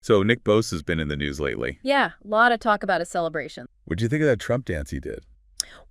So Nick Bosa's been in the news lately. Yeah, a lot of talk about his celebration. What'd you think of that Trump dance he did?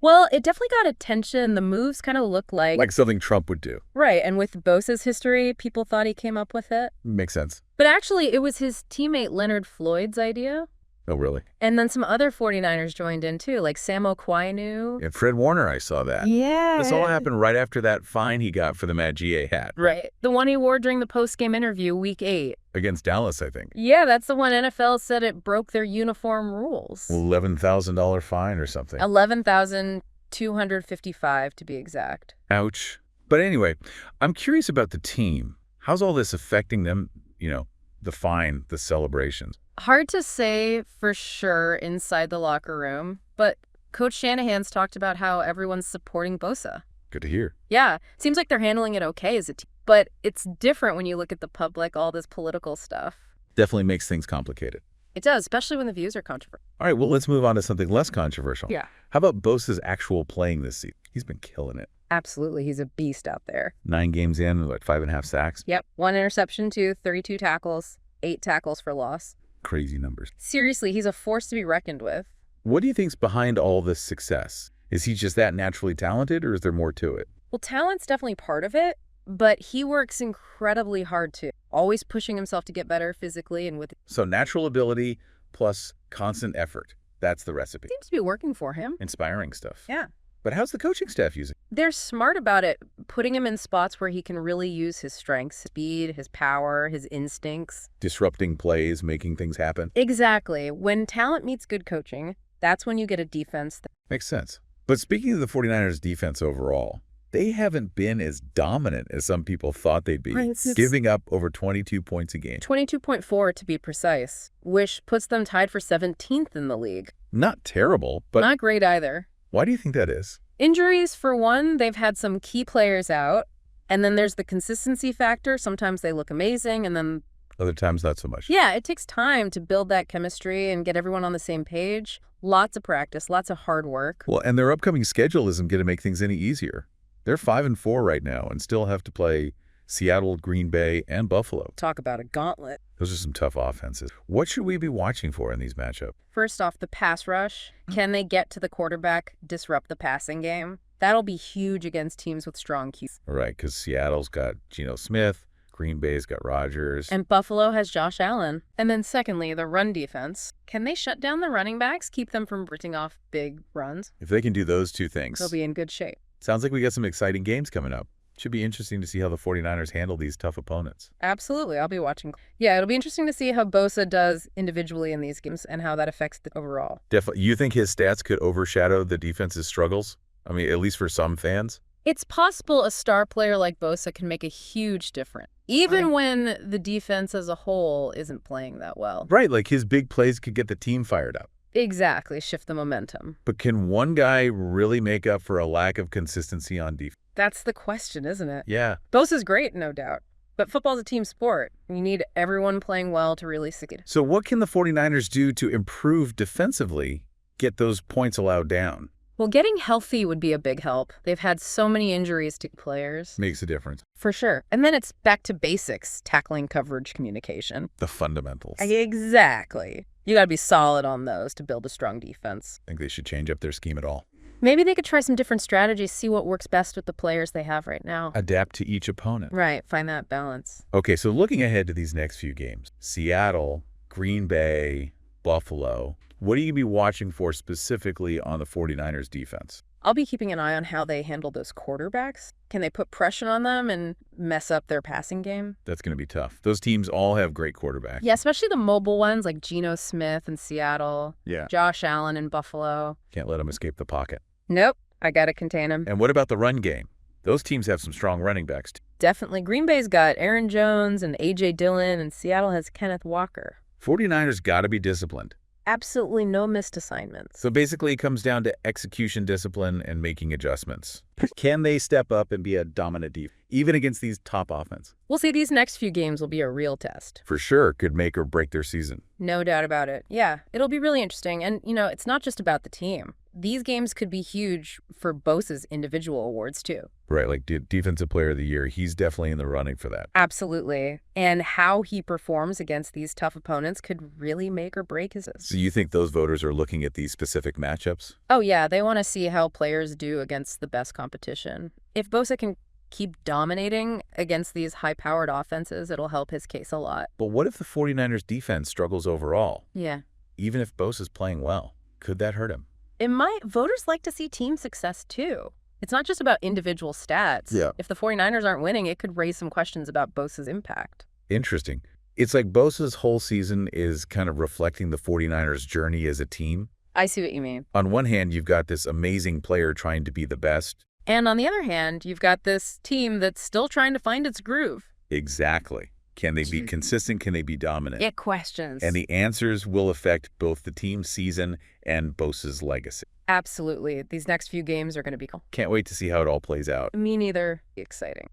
Well, it definitely got attention. The moves kind of look Like something Trump would do. Right, and with Bosa's history, people thought he came up with it. Makes sense. But actually, it was his teammate Leonard Floyd's idea. Oh, really? And then some other 49ers joined in, too, like Sam Okwinu. And Fred Warner, I saw that. Yeah. This all happened right after that fine he got for the Matt GA hat. Right. The one he wore during the post-game interview, Week 8. Against Dallas, I think. Yeah, that's the one N.F.L. said it broke their uniform rules. $11,000 fine or something. $11,255 to be exact. Ouch. But anyway, I'm curious about the team. How's all this affecting them, the fine, the celebrations? Hard to say for sure inside the locker room, but Coach Shanahan's talked about how everyone's supporting Bosa. Good to hear. Yeah, seems like they're handling it okay as a team. But it's different when you look at the public, all this political stuff. Definitely makes things complicated. It does, especially when the views are controversial. All right, well, let's move on to something less controversial. Yeah. How about Bosa's actual playing this season? He's been killing it. Absolutely, he's a beast out there. 9 games in, 5.5 sacks? Yep, 1 interception to 32 tackles, 8 tackles for loss. Crazy numbers. Seriously, he's a force to be reckoned with. What do you think's behind all this success? Is he just that naturally talented, or is there more to it? Well, talent's definitely part of it, but he works incredibly hard too. Always pushing himself to get better physically and with... So natural ability plus constant effort. That's the recipe. Seems to be working for him. Inspiring stuff. Yeah. But how's the coaching staff using it? They're smart about it, putting him in spots where he can really use his strengths, speed, his power, his instincts. Disrupting plays, making things happen? Exactly. When talent meets good coaching, that's when you get a defense. Makes sense. But speaking of the 49ers defense overall, they haven't been as dominant as some people thought they'd be, giving up over 22 points a game. 22.4 to be precise, which puts them tied for 17th in the league. Not terrible, but... Not great either. Why do you think that is? Injuries, for one. They've had some key players out. And then there's the consistency factor. Sometimes they look amazing, and then... Other times, not so much. Yeah, it takes time to build that chemistry and get everyone on the same page. Lots of practice, lots of hard work. Well, and their upcoming schedule isn't going to make things any easier. They're 5-4 right now and still have to play Seattle, Green Bay, and Buffalo. Talk about a gauntlet. Those are some tough offenses. What should we be watching for in these matchups? First off, the pass rush. Can they get to the quarterback, disrupt the passing game? That'll be huge against teams with strong QBs. Right, because Seattle's got Geno Smith, Green Bay's got Rodgers. And Buffalo has Josh Allen. And then secondly, the run defense. Can they shut down the running backs, keep them from ripping off big runs? If they can do those two things, they'll be in good shape. Sounds like we got some exciting games coming up. Should be interesting to see how the 49ers handle these tough opponents. Absolutely. I'll be watching. Yeah, it'll be interesting to see how Bosa does individually in these games and how that affects the overall. Definitely. You think his stats could overshadow the defense's struggles? I mean, at least for some fans? It's possible a star player like Bosa can make a huge difference, even when the defense as a whole isn't playing that well. Right, like his big plays could get the team fired up. Exactly, shift the momentum. But can one guy really make up for a lack of consistency on defense? That's the question, isn't it? Yeah. Bosa's great, no doubt. But football's a team sport. You need everyone playing well to really succeed. So what can the 49ers do to improve defensively, get those points allowed down? Well, getting healthy would be a big help. They've had so many injuries to players. Makes a difference. For sure. And then it's back to basics, tackling, coverage, communication. The fundamentals. Exactly. You got to be solid on those to build a strong defense. Think they should change up their scheme at all? Maybe they could try some different strategies, see what works best with the players they have right now. Adapt to each opponent. Right, find that balance. Okay, so looking ahead to these next few games, Seattle, Green Bay, Buffalo, what are you going to be watching for specifically on the 49ers defense? I'll be keeping an eye on how they handle those quarterbacks. Can they put pressure on them and mess up their passing game? That's going to be tough. Those teams all have great quarterbacks. Yeah, especially the mobile ones like Geno Smith in Seattle. Yeah. Josh Allen in Buffalo. Can't let them escape the pocket. Nope, I got to contain him. And what about the run game? Those teams have some strong running backs too. Definitely. Green Bay's got Aaron Jones and A.J. Dillon, and Seattle has Kenneth Walker. 49ers got to be disciplined. Absolutely no missed assignments. So basically it comes down to execution discipline and making adjustments. Can they step up and be a dominant defense, even against these top offense? We'll see. These next few games will be a real test. For sure, could make or break their season. No doubt about it. Yeah, it'll be really interesting. And, it's not just about the team. These games could be huge for Bosa's individual awards, too. Right, like Defensive Player of the Year, he's definitely in the running for that. Absolutely. And how he performs against these tough opponents could really make or break his. So you think those voters are looking at these specific matchups? Oh, yeah, they want to see how players do against the best competition. If Bosa can keep dominating against these high-powered offenses, it'll help his case a lot. But what if the 49ers defense struggles overall? Yeah. Even if Bosa's playing well, could that hurt him? Voters like to see team success, too. It's not just about individual stats. Yeah. If the 49ers aren't winning, it could raise some questions about Bosa's impact. Interesting. It's like Bosa's whole season is kind of reflecting the 49ers' journey as a team. I see what you mean. On one hand, you've got this amazing player trying to be the best. And on the other hand, you've got this team that's still trying to find its groove. Exactly. Can they be consistent? Can they be dominant? It questions. And the answers will affect both the team's season and Bosa's legacy. Absolutely. These next few games are going to be cool. Can't wait to see how it all plays out. Me neither. Exciting.